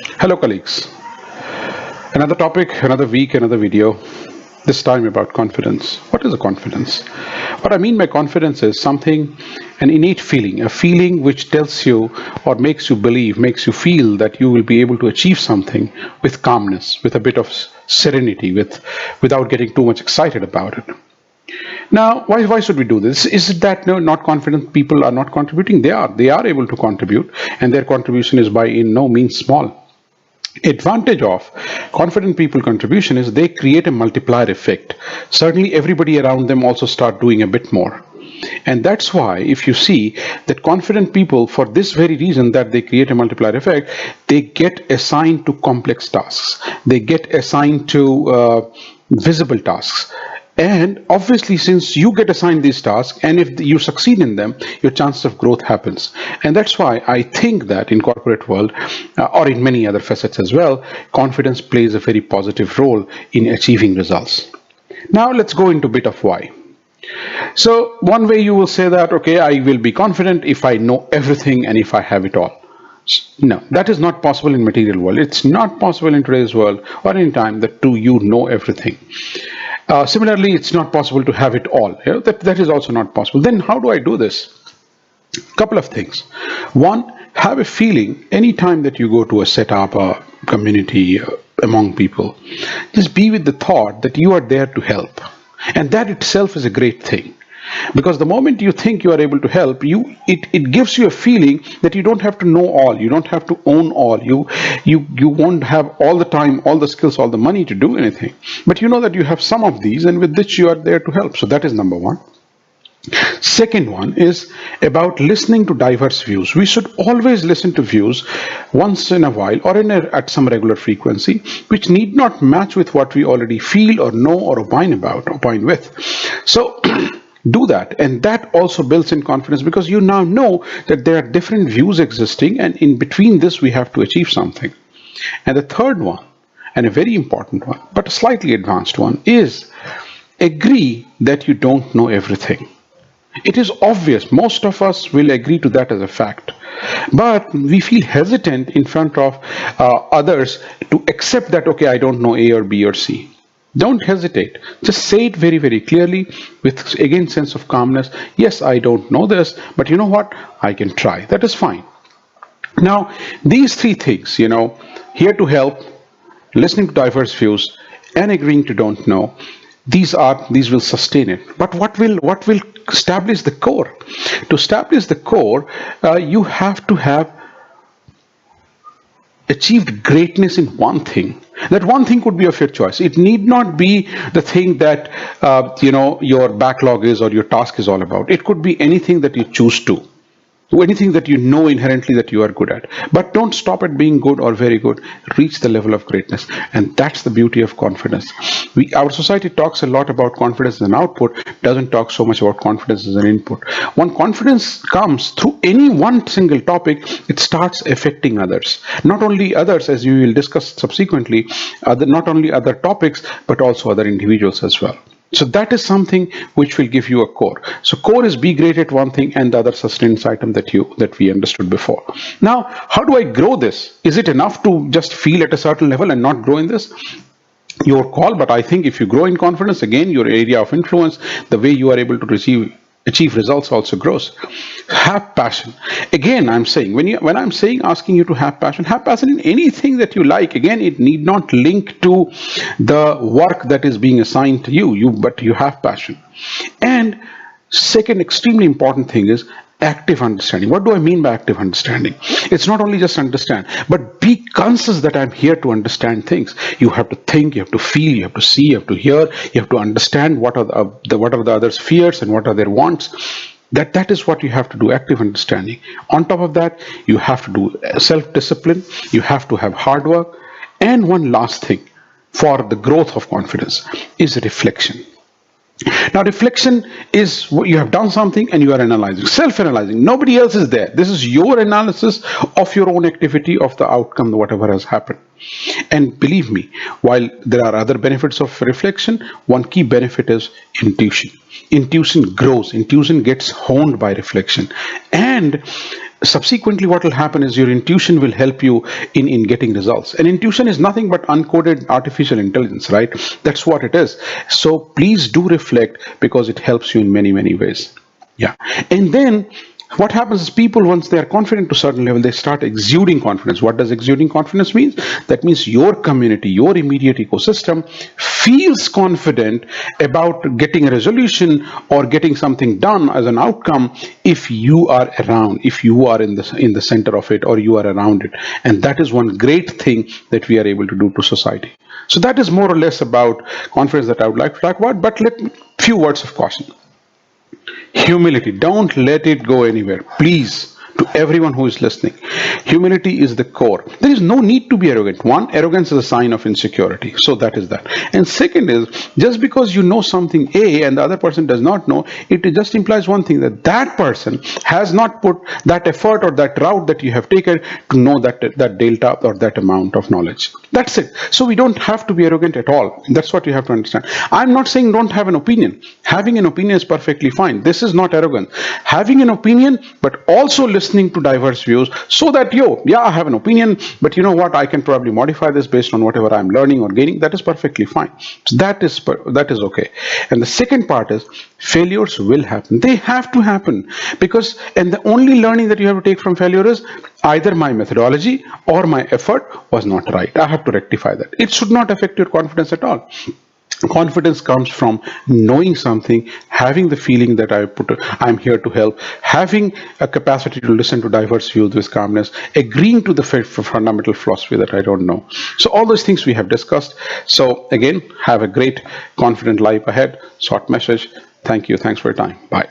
Hello, colleagues. Another topic, another week, another video. This time about confidence. What is a confidence? What I mean by confidence is something, an innate feeling, a feeling which tells you or makes you believe, makes you feel that you will be able to achieve something with calmness, with a bit of serenity, without getting too much excited about it. Now, why should we do this? Is it that no, not confident people are not contributing? They are able to contribute, and their contribution is by in no means small. Advantage of confident people contribution is they create a multiplier effect. Certainly everybody around them also start doing a bit more, and that's why if you see that confident people, for this very reason that they create a multiplier effect, they get assigned to complex tasks, they get assigned to visible tasks. And obviously, since you get assigned these tasks, and if you succeed in them, your chances of growth happens. And that's why I think that in corporate world, or in many other facets as well, confidence plays a very positive role in achieving results. Now let's go into a bit of why. So one way you will say that, okay, I will be confident if I know everything and if I have it all. No, that is not possible in material world. It's not possible in today's world or any time that you know everything. Similarly, it's not possible to have it all. That is also not possible. Then how do I do this? Couple of things. One, have a feeling anytime that you go to a setup, a community, among people, just be with the thought that you are there to help. And that itself is a great thing. Because the moment you think you are able to help, it gives you a feeling that you don't have to know all, you don't have to own all, you won't have all the time, all the skills, all the money to do anything. But you know that you have some of these and with which you are there to help. So that is number one. Second one is about listening to diverse views. We should always listen to views once in a while or at some regular frequency, which need not match with what we already feel or know or opine with. So do that, and that also builds in confidence because you now know that there are different views existing, and in between this we have to achieve something. And the third one, and a very important one, but a slightly advanced one, is agree that you don't know everything. It is obvious, most of us will agree to that as a fact. But we feel hesitant in front of others to accept that, okay, I don't know A or B or C. Don't hesitate. Just say it very, very clearly with, again, sense of calmness. Yes, I don't know this, but you know what? I can try. That is fine. Now, these three things, here to help, listening to diverse views, and agreeing to don't know, these will sustain it. But what will establish the core? To establish the core, you have to have achieved greatness in one thing. That one thing could be of your choice. It need not be the thing that your backlog is or your task is all about. It could be anything that you choose to, anything that you know inherently that you are good at. But don't stop at being good or very good. Reach the level of greatness, and that's the beauty of confidence. Our society talks a lot about confidence as an output, doesn't talk so much about confidence as an input. When confidence comes through any one single topic, it starts affecting others. Not only others, as we will discuss subsequently, not only other topics, but also other individuals as well. So that is something which will give you a core. So core is be great at one thing and the other sustenance item that we understood before. Now, how do I grow this? Is it enough to just feel at a certain level and not grow in this? Your call, but I think if you grow in confidence, again, your area of influence, the way you are able to achieve results also grows. Have passion. Again, I'm saying when I'm saying asking you to have passion in anything that you like. Again, it need not link to the work that is being assigned to but you have passion. And second extremely important thing is active understanding. What do I mean by active understanding? It's not only just understand, but be conscious that I'm here to understand things. You have to think, you have to feel, you have to see, you have to hear, you have to understand what are the others' fears and what are their wants. That is what you have to do, active understanding. On top of that, you have to do self-discipline, you have to have hard work, and one last thing for the growth of confidence is reflection. Now, reflection is you have done something and you are analyzing, self-analyzing. Nobody else is there. This is your analysis of your own activity, of the outcome, whatever has happened. And believe me, while there are other benefits of reflection, one key benefit is intuition. Intuition grows, intuition gets honed by reflection. And subsequently what will happen is your intuition will help you in getting results. And intuition is nothing but uncoded artificial intelligence, right? That's what it is. So please do reflect, because it helps you in many ways. Yeah. And then what happens is, people, once they are confident to a certain level, they start exuding confidence. What does exuding confidence mean? That means your community, your immediate ecosystem feels confident about getting a resolution or getting something done as an outcome if you are around, if you are in the center of it, or you are around it. And that is one great thing that we are able to do to society. So that is more or less about confidence that I would like to talk about. But let me, few words of caution. Humility, don't let it go anywhere, please. To everyone who is listening, humility is the core. There is no need to be arrogant. One, arrogance is a sign of insecurity, so that is that. And second is, just because you know something A and the other person does not know, it just implies one thing, that that person has not put that effort or that route that you have taken to know that delta or that amount of knowledge. That's it. So we don't have to be arrogant at all. That's what you have to understand. I'm not saying don't have an opinion. Having an opinion is perfectly fine. This is not arrogant. Having an opinion, but also listening to diverse views, so that, I have an opinion, but you know what? I can probably modify this based on whatever I'm learning or gaining. That is perfectly fine. So that is okay. And the second part is, failures will happen. They have to happen, because, and the only learning that you have to take from failure is, either my methodology or my effort was not right. I have to rectify that. It should not affect your confidence at all. Confidence comes from knowing something, having the feeling that I'm here to help, having a capacity to listen to diverse views with calmness, agreeing to the fundamental philosophy that I don't know. So all those things we have discussed. So again, have a great confident life ahead. Short message. Thank you. Thanks for your time. Bye.